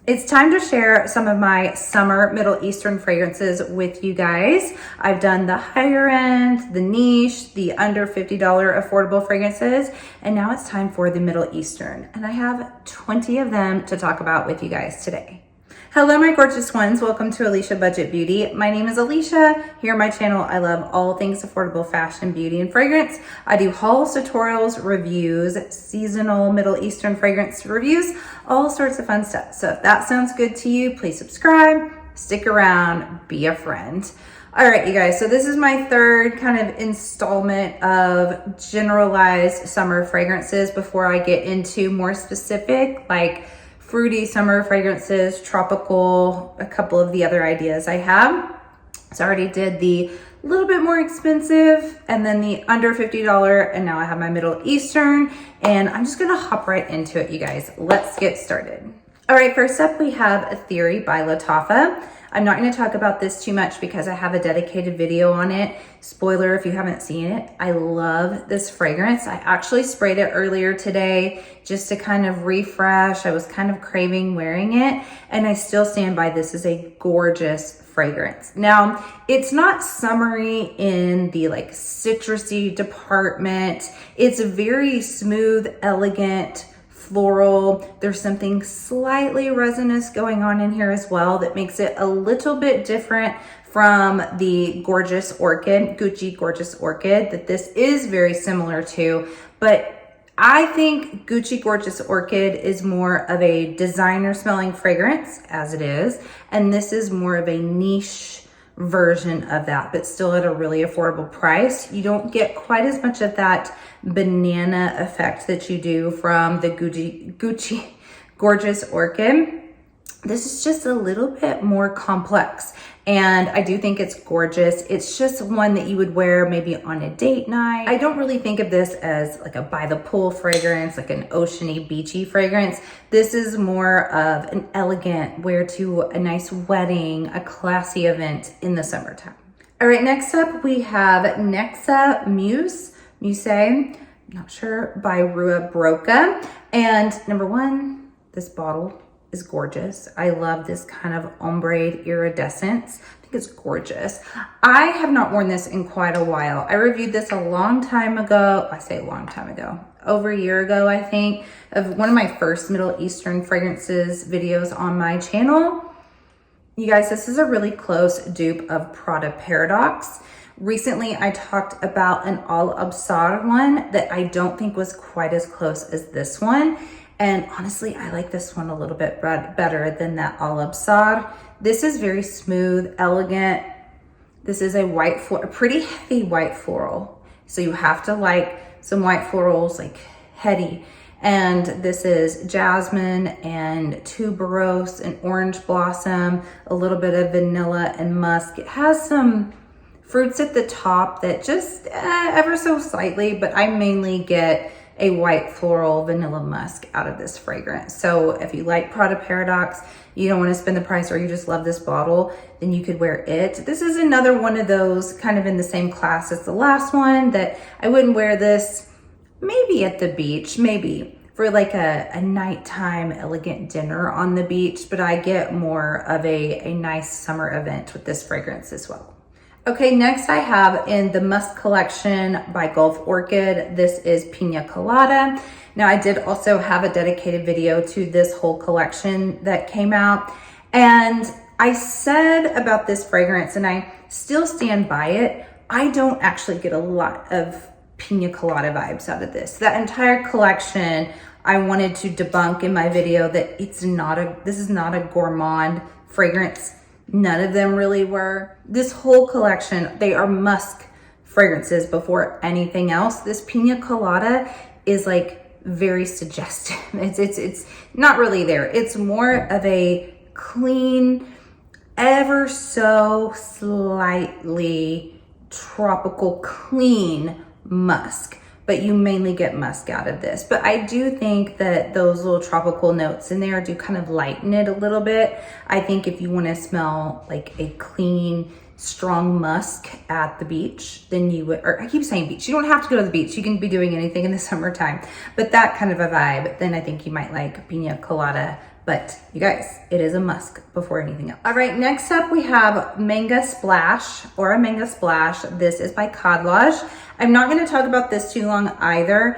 It's time to share some of my summer Middle Eastern fragrances with you guys. I've done the higher end, the niche, the under $50 affordable fragrances, and now it's time for the Middle Eastern. And I have 20 of them to talk about with you guys today. Hello, my gorgeous ones. Welcome to Aleisha Budget Beauty. My name is Aleisha. Here on my channel, I love all things affordable fashion, beauty, and fragrance. I do hauls, tutorials, reviews, seasonal Middle Eastern fragrance reviews, all sorts of fun stuff. So if that sounds good to you, please subscribe, stick around, be a friend. All right, you guys, so this is my third kind of installment of generalized summer fragrances before I get into more specific, like fruity summer fragrances, tropical, a couple of the other ideas I have. So I already did the little bit more expensive and then the under $50, and now I have my Middle Eastern, and I'm just gonna hop right into it, you guys. Let's get started. All right, first up we have A Theory by Lattafa. I'm not gonna talk about this too much because I have a dedicated video on it. Spoiler if you haven't seen it. I love this fragrance. I actually sprayed it earlier today just to kind of refresh. I was kind of craving wearing it, and I still stand by this is a gorgeous fragrance. Now, it's not summery in the like citrusy department. It's very smooth, elegant, floral. There's something slightly resinous going on in here as well that makes it a little bit different from the Gorgeous Orchid, Gucci Gorgeous Orchid, that this is very similar to. But I think Gucci Gorgeous Orchid is more of a designer smelling fragrance, as it is, and this is more of a niche version of that, but still at a really affordable price. You don't get quite as much of that banana effect that you do from the Gucci Gorgeous Orchid. This is just a little bit more complex, and I do think it's gorgeous. It's just one that you would wear maybe on a date night. I don't really think of this as like a by the pool fragrance, like an oceany, beachy fragrance. This is more of an elegant wear to a nice wedding, a classy event in the summertime. All right, next up we have Mews, not sure, by Rua Broca. And number one, this bottle is gorgeous. I love this kind of ombre iridescence. I think it's gorgeous. I have not worn this in quite a while. I reviewed this a long time ago. I say a long time ago, over a year ago, I think, of one of my first Middle Eastern fragrances videos on my channel. You guys, this is a really close dupe of Prada Paradox. Recently, I talked about an Al Absar one that I don't think was quite as close as this one. And honestly, I like this one a little bit better than that Al Absar. This is very smooth, elegant. This is a pretty heavy white floral. So you have to like some white florals, like heady. And this is jasmine and tuberose and orange blossom, a little bit of vanilla and musk. It has some fruits at the top that just ever so slightly, but I mainly get a white floral vanilla musk out of this fragrance. So if you like Prada Paradox, you don't want to spend the price, or you just love this bottle, then you could wear it. This is another one of those kind of in the same class as the last one that I wouldn't wear this maybe at the beach, maybe for like a nighttime elegant dinner on the beach, but I get more of a nice summer event with this fragrance as well. Okay, next I have in the Musk collection by Gulf Orchid. This is Pina Colada. Now I did also have a dedicated video to this whole collection that came out. And I said about this fragrance, and I still stand by it, I don't actually get a lot of Pina Colada vibes out of this. That entire collection, I wanted to debunk in my video that this is not a gourmand fragrance. None of them really were. This whole collection, they are musk fragrances before anything else. This Pina Colada is like very suggestive. It's not really there. It's more of a clean, ever so slightly tropical clean musk. But you mainly get musk out of this. But I do think that those little tropical notes in there do kind of lighten it a little bit. I think if you want to smell like a clean, strong musk at the beach, then you would, or I keep saying beach, you don't have to go to the beach. You can be doing anything in the summertime. But that kind of a vibe, then I think you might like Pina Colada But you guys, it is a must before anything else. All right, next up we have Mango Splash or a Mango Splash. This is by Khadlaj. I'm not gonna talk about this too long either.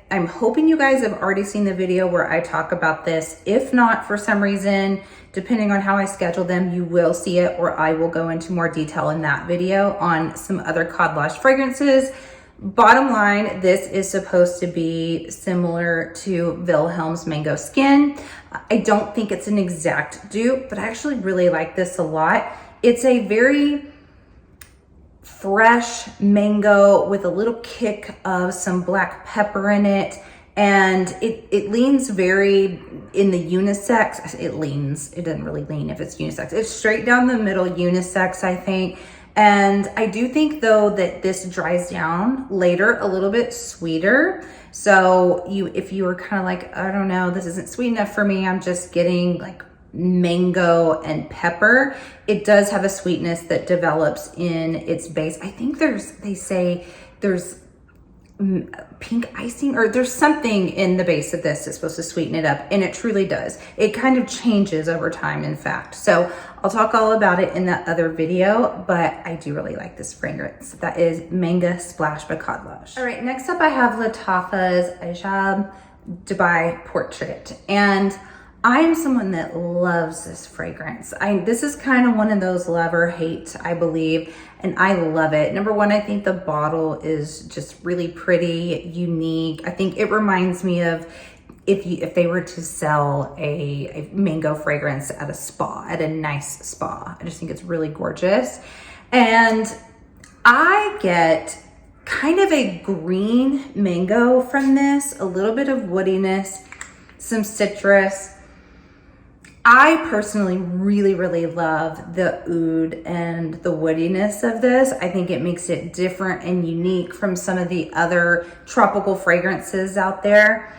I'm hoping you guys have already seen the video where I talk about this. If not, for some reason, depending on how I schedule them, you will see it, or I will go into more detail in that video on some other Khadlaj fragrances. Bottom line, this is supposed to be similar to Wilhelm's Mango Skin. I don't think it's an exact dupe, but I actually really like this a lot. It's a very fresh mango with a little kick of some black pepper in it. And it leans very in the unisex. It doesn't really lean if it's unisex. It's straight down the middle unisex, I think. And I do think though that this dries down later a little bit sweeter. So if you were kind of like, I don't know, this isn't sweet enough for me, I'm just getting like mango and pepper, it does have a sweetness that develops in its base. I think they say there's pink icing, or there's something in the base of this that's supposed to sweeten it up, and it truly does. It kind of changes over time, in fact. So I'll talk all about it in that other video, but I do really like this fragrance. That is Mango Splash by Khadlaj. All right, next up I have Lattafa's Aleisha Dubai Portrait, and I am someone that loves this fragrance. This is kind of one of those love or hate, I believe, and I love it. Number one, I think the bottle is just really pretty, unique. I think it reminds me of if they were to sell a mango fragrance at a spa, at a nice spa. I just think it's really gorgeous. And I get kind of a green mango from this, a little bit of woodiness, some citrus. I personally really, really love the oud and the woodiness of this. I think it makes it different and unique from some of the other tropical fragrances out there.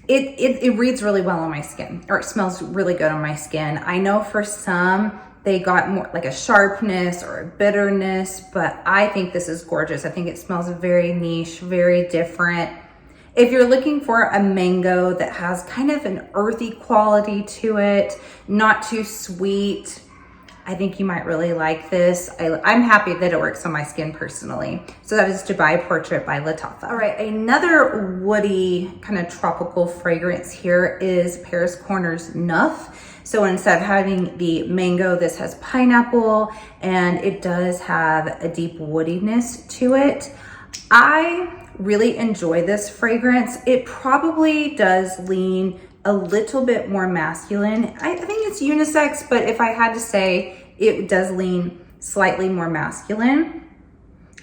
It reads really well on my skin, or it smells really good on my skin. I know for some, they got more like a sharpness or a bitterness, but I think this is gorgeous. I think it smells very niche, very different. If you're looking for a mango that has kind of an earthy quality to it, not too sweet, I think you might really like this. I'm happy that it works on my skin personally. So that is Dubai Portrait by Lattafa. All right, another woody kind of tropical fragrance here is Paris Corner's Nuff. So instead of having the mango, this has pineapple, and it does have a deep woodiness to it. I really enjoy this fragrance. It probably does lean a little bit more masculine. I think it's unisex, but if I had to say, it does lean slightly more masculine.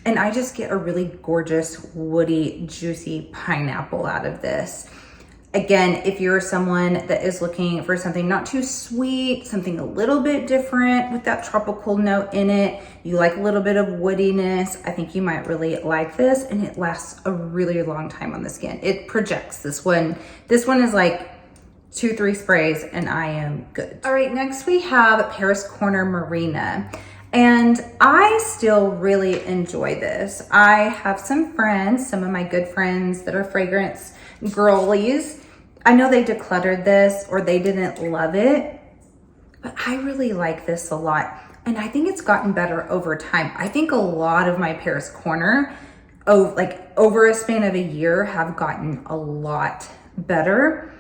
And I just get a really gorgeous, woody, juicy pineapple out of this. Again, if you're someone that is looking for something not too sweet, something a little bit different with that tropical note in it, you like a little bit of woodiness, I think you might really like this, and it lasts a really long time on the skin. It projects. This one is like 2-3 sprays and I am good. All right, next we have Paris Corner Marina. And I still really enjoy this. I have some friends, some of my good friends that are fragrance girlies. I know they decluttered this or they didn't love it, but I really like this a lot. And I think it's gotten better over time. I think a lot of my Paris Corner, over a span of a year, have gotten a lot better.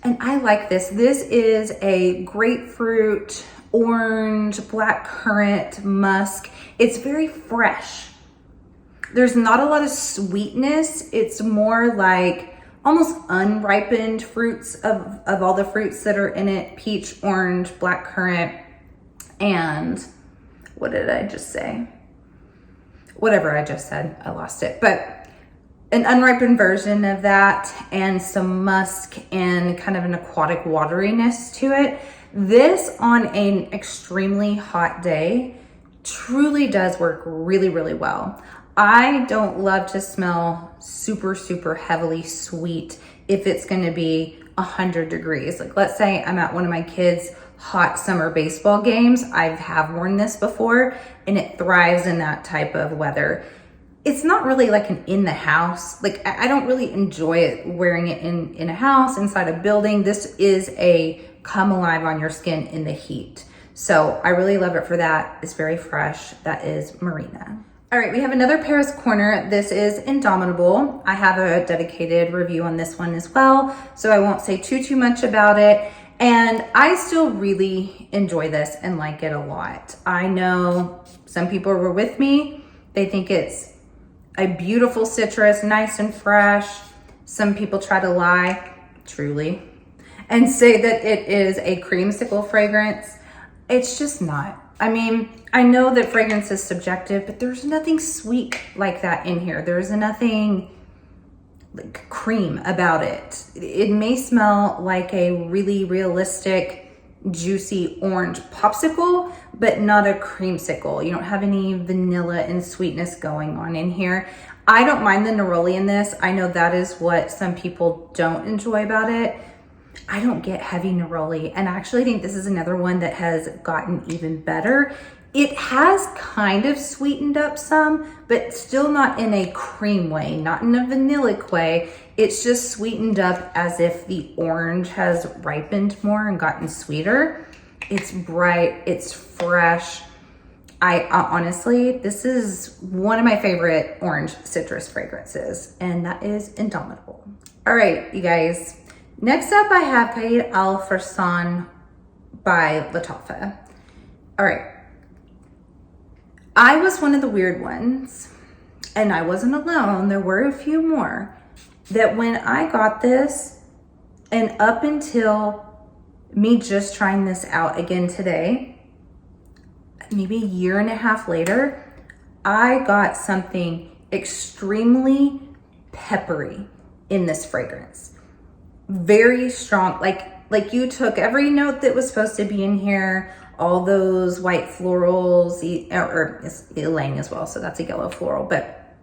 And I like this. This is a grapefruit, orange, blackcurrant, musk. It's very fresh. There's not a lot of sweetness. It's more like almost unripened fruits of all the fruits that are in it. Peach, orange, blackcurrant, and what did I just say? Whatever I just said, I lost it. But an unripened version of that, and some musk and kind of an aquatic wateriness to it. This on an extremely hot day truly does work really, really well. I don't love to smell super, super heavily sweet if it's gonna be 100 degrees. Like, let's say I'm at one of my kids' hot summer baseball games. I have worn this before and it thrives in that type of weather. it's not really like an in the house. Like I don't really enjoy it wearing it in a house, inside a building. This is a come alive on your skin in the heat. So I really love it for that. It's very fresh. That is Marina. All right, we have another Paris Corner. This is Indomitable. I have a dedicated review on this one as well, so I won't say too much about it. And I still really enjoy this and like it a lot. I know some people were with me. They think it's a beautiful citrus, nice and fresh. Some people try to lie, truly, and say that it is a creamsicle fragrance. It's just not. I mean, I know that fragrance is subjective, but there's nothing sweet like that in here. There's nothing like cream about it. It may smell like a really realistic, juicy orange popsicle, but not a creamsicle. You don't have any vanilla and sweetness going on in here. I don't mind the neroli in this. I know that is what some people don't enjoy about it. I don't get heavy neroli, and I actually think this is another one that has gotten even better. It has kind of sweetened up some, but still not in a cream way, not in a vanillic way. It's just sweetened up as if the orange has ripened more and gotten sweeter. It's bright, it's fresh. I honestly, this is one of my favorite orange citrus fragrances, and that is Indomitable. All right, you guys. Next up, I have Cahier Al Farsan by Lattafa. All right. I was one of the weird ones, and I wasn't alone. There were a few more that when I got this, and up until me just trying this out again today, maybe a year and a half later, I got something extremely peppery in this fragrance. Very strong, like you took every note that was supposed to be in here, all those white florals, or it's ylang as well, so that's a yellow floral, but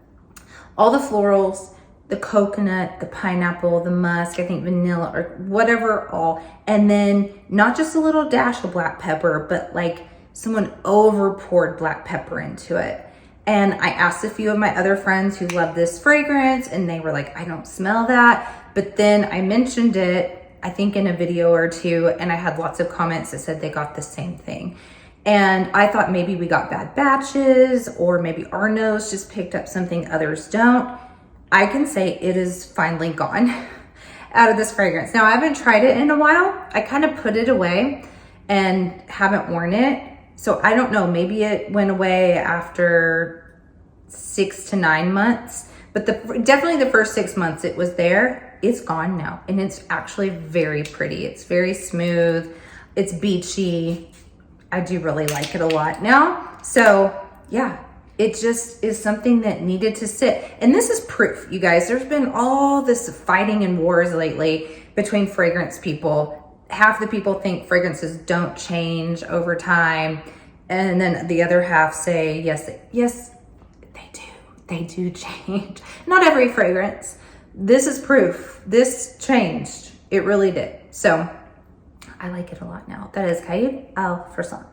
all the florals, the coconut, the pineapple, the musk, I think vanilla, or whatever, all, and then not just a little dash of black pepper, but like someone over poured black pepper into it. And I asked a few of my other friends who love this fragrance, and they were like, I don't smell that. But then I mentioned it, I think in a video or two, and I had lots of comments that said they got the same thing. And I thought maybe we got bad batches, or maybe our nose just picked up something others don't. I can say it is finally gone out of this fragrance. Now, I haven't tried it in a while. I kind of put it away and haven't worn it. So I don't know, maybe it went away after 6 to 9 months, but definitely the first 6 months it was there. It's gone now, and it's actually very pretty. It's very smooth. It's beachy. I do really like it a lot now. So yeah, it just is something that needed to sit. And this is proof, you guys. There's been all this fighting and wars lately between fragrance people. Half the people think fragrances don't change over time, and then the other half say, yes, they do. They do change. Not every fragrance. This is proof. This changed. It really did. So I like it a lot now. That is Cahier Al Farsan.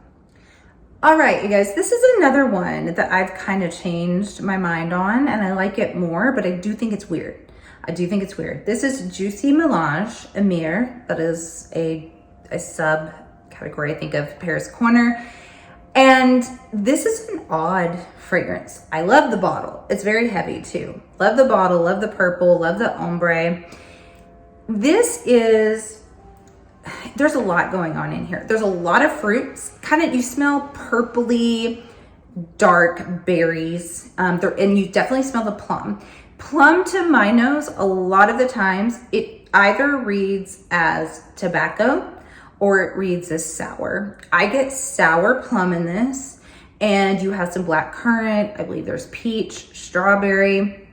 All right, you guys, this is another one that I've kind of changed my mind on, and I like it more, but I do think it's weird. I do think it's weird. This is Juicy Melange Amir. That is a subcategory, I think, of Paris Corner. And this is an odd fragrance. I love the bottle. It's very heavy too. Love the bottle, love the purple, love the ombre. This is, there's a lot going on in here. There's a lot of fruits. Kind of, you smell purpley, dark berries. And you definitely smell the plum. Plum, to my nose, a lot of the times, it either reads as tobacco or it reads as sour. I get sour plum in this, and you have some black currant. I believe there's peach, strawberry.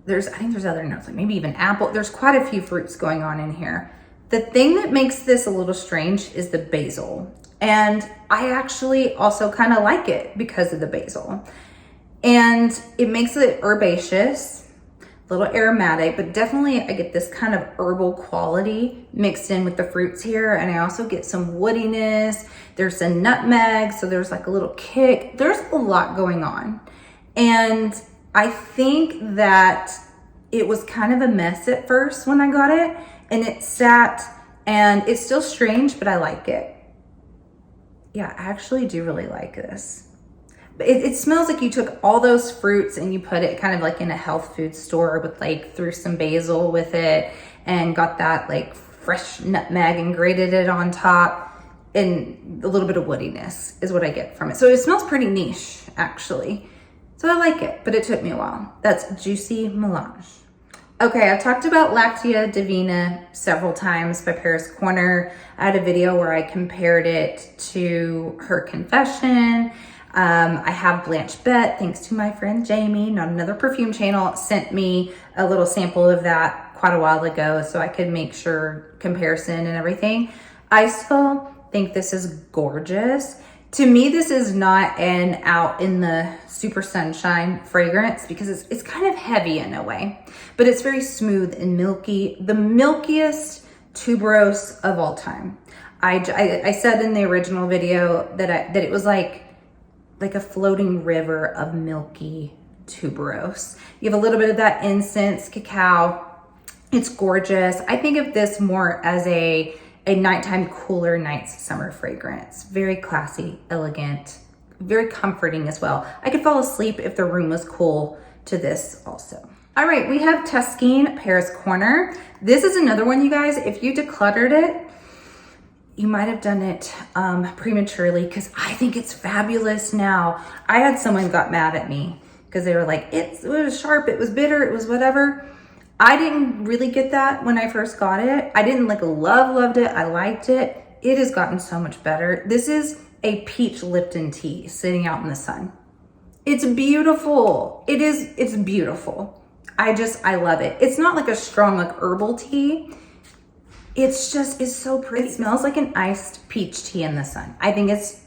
I think there's other notes, like maybe even apple. There's quite a few fruits going on in here. The thing that makes this a little strange is the basil. And I actually also kind of like it because of the basil. And it makes it herbaceous, a little aromatic, but definitely I get this kind of herbal quality mixed in with the fruits here. And I also get some woodiness. There's a nutmeg, so there's like a little kick. There's a lot going on. And I think that it was kind of a mess at first when I got it, and it sat, and it's still strange, but I like it. Yeah, I actually do really like this. It smells like you took all those fruits and you put it kind of like in a health food store with like, threw some basil with it and got that like fresh nutmeg and grated it on top, and a little bit of woodiness is what I get from it. So it smells pretty niche actually. So I like it, but it took me a while. That's Juicy Melange. Okay, I've talked about Lactia Divina several times by Paris Corner. I had a video where I compared it to Her Confession. I have Blanche Bet, thanks to my friend Jamie, not another perfume channel, sent me a little sample of that quite a while ago so I could make sure comparison and everything. I still think this is gorgeous. To me, this is not an out in the super sunshine fragrance because it's kind of heavy in a way, but it's very smooth and milky. The milkiest tuberose of all time. I said in the original video that it was like a floating river of milky tuberose. You have a little bit of that incense, cacao. It's gorgeous. I think of this more as a nighttime cooler nights summer fragrance. Very classy, elegant, very comforting as well. I could fall asleep if the room was cool to this also. All right, we have Tuscane Paris Corner. This is another one, you guys. If you decluttered it, you might have done it prematurely because I think it's fabulous now. I had someone got mad at me because they were like, it was sharp, it was bitter, it was whatever. I didn't really get that when I first got it. I didn't like loved it. I liked it. It has gotten so much better. This is a peach Lipton tea sitting out in the sun. It's beautiful. It's beautiful. I love it. It's not like a strong like herbal tea. It's so pretty. It smells like an iced peach tea in the sun. I think it's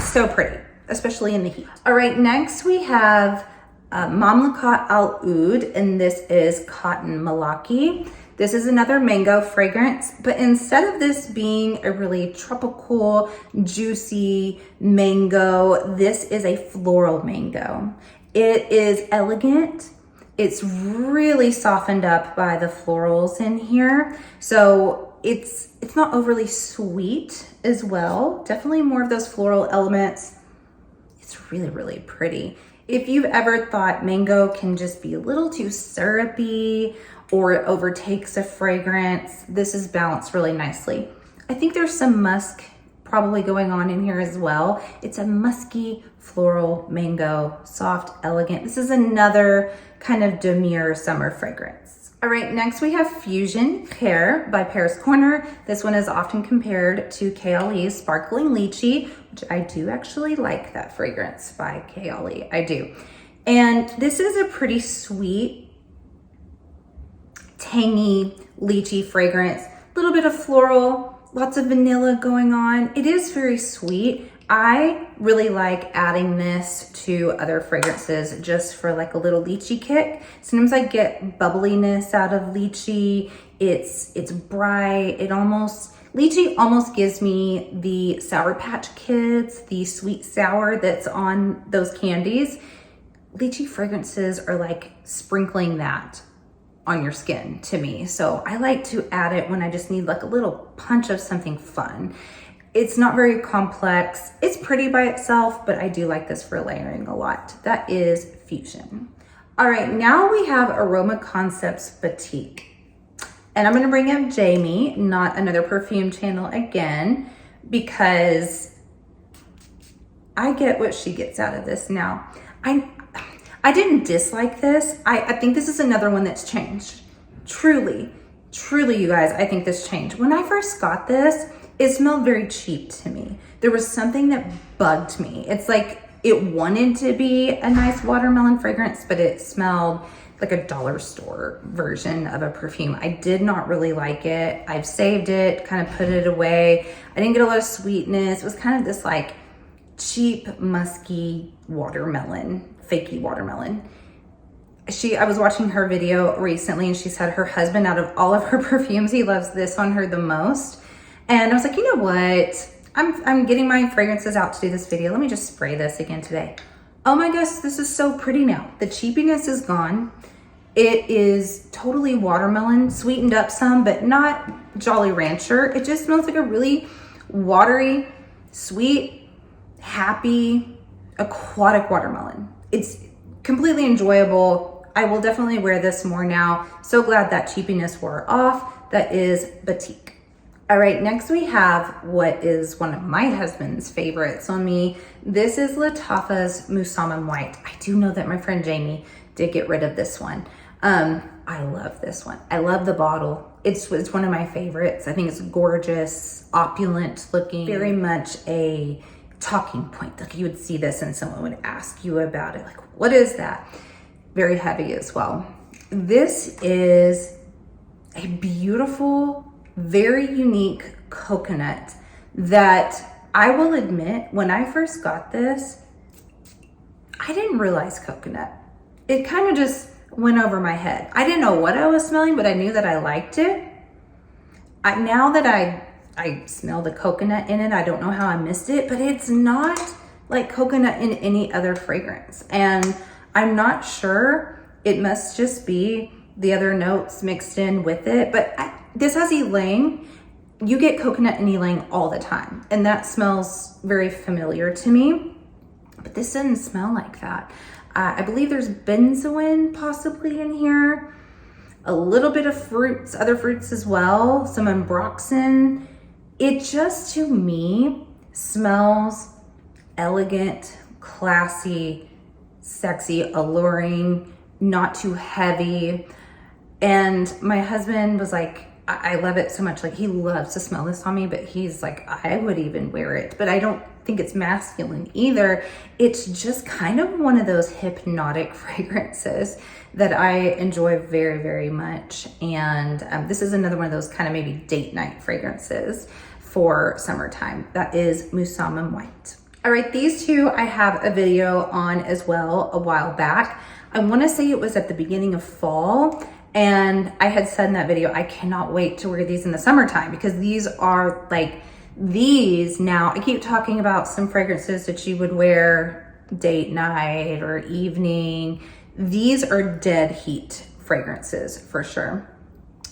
so pretty, especially in the heat. All right, next we have Mamlakat Al Oud, and this is Cotton Malaki. This is another mango fragrance, but instead of this being a really tropical, juicy mango, this is a floral mango. It is elegant. It's really softened up by the florals in here. So it's not overly sweet as well. Definitely more of those floral elements. It's really, really pretty. If you've ever thought mango can just be a little too syrupy or it overtakes a fragrance, this is balanced really nicely. I think there's some musk probably going on in here as well. It's a musky floral mango, soft, elegant. This is another kind of demure summer fragrance. All right, next we have Fusion Care by Paris Corner. This one is often compared to KLE's Sparkling Lychee, which I do actually like that fragrance by KLE, I do. And this is a pretty sweet, tangy lychee fragrance, a little bit of floral, lots of vanilla going on. It is very sweet. I really like adding this to other fragrances just for like a little lychee kick. Sometimes I get bubbliness out of lychee. It's bright. Lychee almost gives me the Sour Patch Kids, the sweet sour that's on those candies. Lychee fragrances are like sprinkling that on your skin to me. So I like to add it when I just need like a little punch of something fun. It's not very complex. It's pretty by itself, but I do like this for layering a lot. That is Fusion. All right, now we have Aroma Concepts Boutique. And I'm gonna bring up Jamie, not another perfume channel again, because I get what she gets out of this now. I didn't dislike this. I think this is another one that's changed. Truly, you guys, I think this changed. When I first got this, it smelled very cheap to me. There was something that bugged me. It's like it wanted to be a nice watermelon fragrance, but it smelled like a dollar store version of a perfume. I did not really like it. I've saved it, kind of put it away. I didn't get a lot of sweetness. It was kind of this like cheap, musky watermelon, fakey watermelon. I was watching her video recently and she said her husband, out of all of her perfumes, he loves this on her the most. And I was like, you know what? I'm getting my fragrances out to do this video. Let me just spray this again today. Oh my gosh, this is so pretty now. The cheapiness is gone. It is totally watermelon, sweetened up some, but not Jolly Rancher. It just smells like a really watery, sweet, happy, aquatic watermelon. It's completely enjoyable. I will definitely wear this more now. So glad that cheapiness wore off. That is Batik. All right, next we have what is one of my husband's favorites on me. This is Lattafa's Musamman White. I do know that my friend Jamie did get rid of this one. I love this one. I love the bottle. It's one of my favorites. I think it's gorgeous, opulent looking, very much a talking point. Like you would see this and someone would ask you about it. Like, what is that? Very heavy as well. This is a beautiful, very unique coconut that I will admit, when I first got this, I didn't realize coconut. It kind of just went over my head. I didn't know what I was smelling, but I knew that I liked it. Now that I smell the coconut in it, I don't know how I missed it, but it's not like coconut in any other fragrance. And I'm not sure, it must just be the other notes mixed in with it, but this has ylang. You get coconut and ylang all the time, and that smells very familiar to me, but this doesn't smell like that. I believe there's benzoin possibly in here, a little bit of fruits, other fruits as well, some ambroxan. It just, to me, smells elegant, classy, sexy, alluring, not too heavy. And my husband was like, I love it so much. Like, he loves to smell this on me, but he's like, I would even wear it. But I don't think it's masculine either. It's just kind of one of those hypnotic fragrances that I enjoy very, very much. And this is another one of those kind of maybe date night fragrances for summertime. That is Musamman White. All right, these two I have a video on as well a while back. I want to say it was at the beginning of fall. And I had said in that video, I cannot wait to wear these in the summertime, because these are like, these now, I keep talking about some fragrances that you would wear date night or evening. These are dead heat fragrances for sure.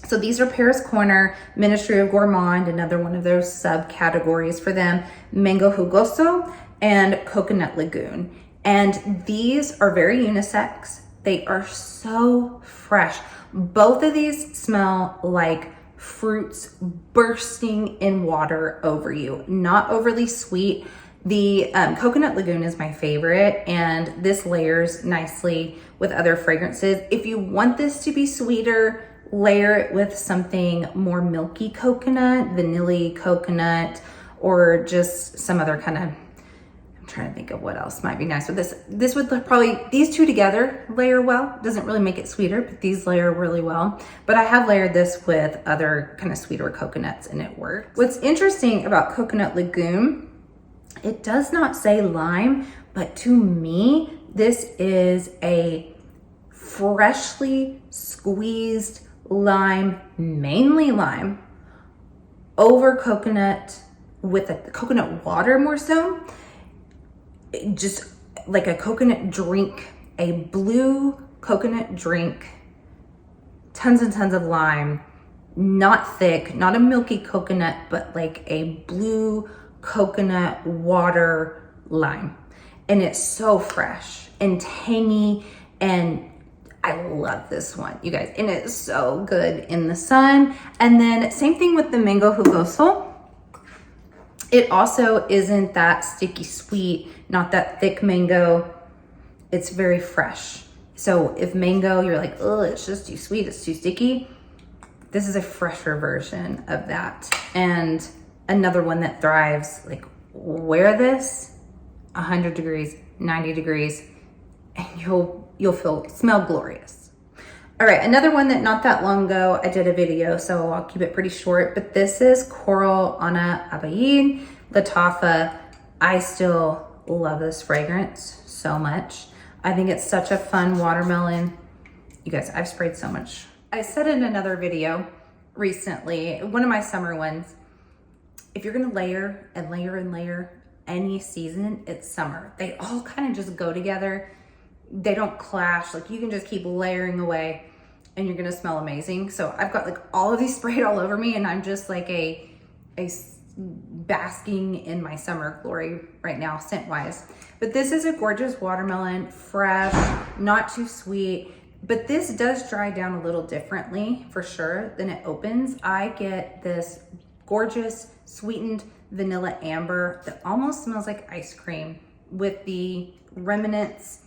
So these are Paris Corner, Ministry of Gourmand, another one of those subcategories for them, Mango Jugoso and Coconut Lagoon. And these are very unisex. They are so fresh. Both of these smell like fruits bursting in water over you, not overly sweet. The Coconut Lagoon is my favorite, and this layers nicely with other fragrances. If you want this to be sweeter, layer it with something more milky coconut, vanilla coconut, or just some other kind of, trying to think of what else might be nice with this. This would probably, these two together layer well. Doesn't really make it sweeter, but these layer really well. But I have layered this with other kind of sweeter coconuts and it works. What's interesting about Coconut Lagoon, it does not say lime, but to me, this is a freshly squeezed lime, mainly lime, over coconut with a coconut water more so. Just like a coconut drink, a blue coconut drink, tons and tons of lime, not thick, not a milky coconut, but like a blue coconut water lime. And it's so fresh and tangy, and I love this one, you guys. And it's so good in the sun. And then same thing with the Mango Jugoso. It also isn't that sticky sweet, not that thick mango. It's very fresh. So if mango, you're like, oh, it's just too sweet, it's too sticky, this is a fresher version of that. And another one that thrives, like, wear this 100 degrees, 90 degrees, and you'll smell glorious. All right, another one that not that long ago I did a video, so I'll keep it pretty short, but this is Coral Ana Abaid, Lattafa. I still love this fragrance so much. I think it's such a fun watermelon. You guys, I've sprayed so much. I said in another video recently, one of my summer ones, if you're gonna layer and layer and layer any season, it's summer. They all kind of just go together. They don't clash. Like, you can just keep layering away and you're gonna smell amazing. So I've got like all of these sprayed all over me, and I'm just like basking in my summer glory right now, scent wise. But this is a gorgeous watermelon, fresh, not too sweet, but this does dry down a little differently for sure than it opens. I get this gorgeous sweetened vanilla amber that almost smells like ice cream with the remnants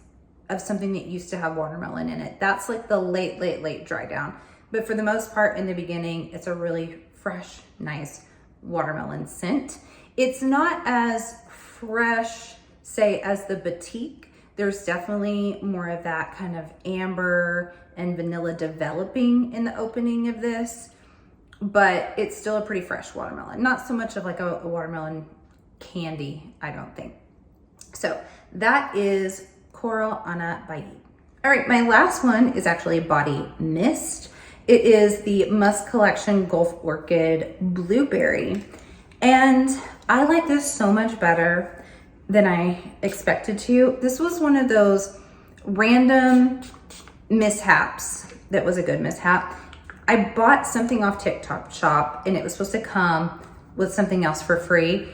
of something that used to have watermelon in it. That's like the late dry down. But for the most part, in the beginning, it's a really fresh, nice watermelon scent. It's not as fresh, say, as the Boutique. There's definitely more of that kind of amber and vanilla developing in the opening of this, but it's still a pretty fresh watermelon. Not so much of like a watermelon candy, I don't think. So that is Coral Ana by Yi. All right, my last one is actually a body mist. It is the Musk Collection Gulf Orchid Blueberry. And I like this so much better than I expected to. This was one of those random mishaps that was a good mishap. I bought something off TikTok Shop and it was supposed to come with something else for free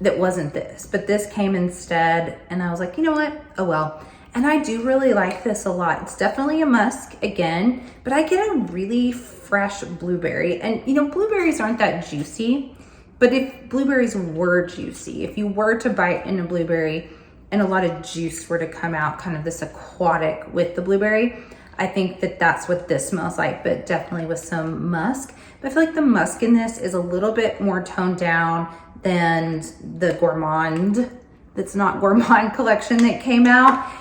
that wasn't this, but this came instead. And I was like, you know what? Oh well. And I do really like this a lot. It's definitely a musk again, but I get a really fresh blueberry. And you know, blueberries aren't that juicy, but if blueberries were juicy, if you were to bite in a blueberry and a lot of juice were to come out, kind of this aquatic with the blueberry, I think that that's what this smells like, but definitely with some musk. But I feel like the musk in this is a little bit more toned down than the Gourmand, that's not Gourmand collection that came out.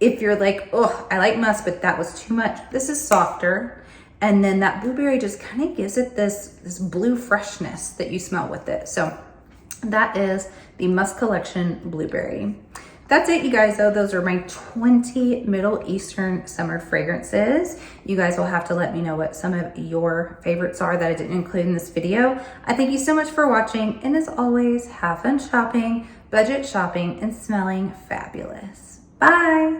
If you're like, oh, I like musk, but that was too much, this is softer. And then that blueberry just kind of gives it this blue freshness that you smell with it. So that is the Musk Collection Blueberry. That's it, you guys, though. Those are my 20 Middle Eastern summer fragrances. You guys will have to let me know what some of your favorites are that I didn't include in this video. I thank you so much for watching. And as always, have fun shopping, budget shopping, and smelling fabulous. Bye.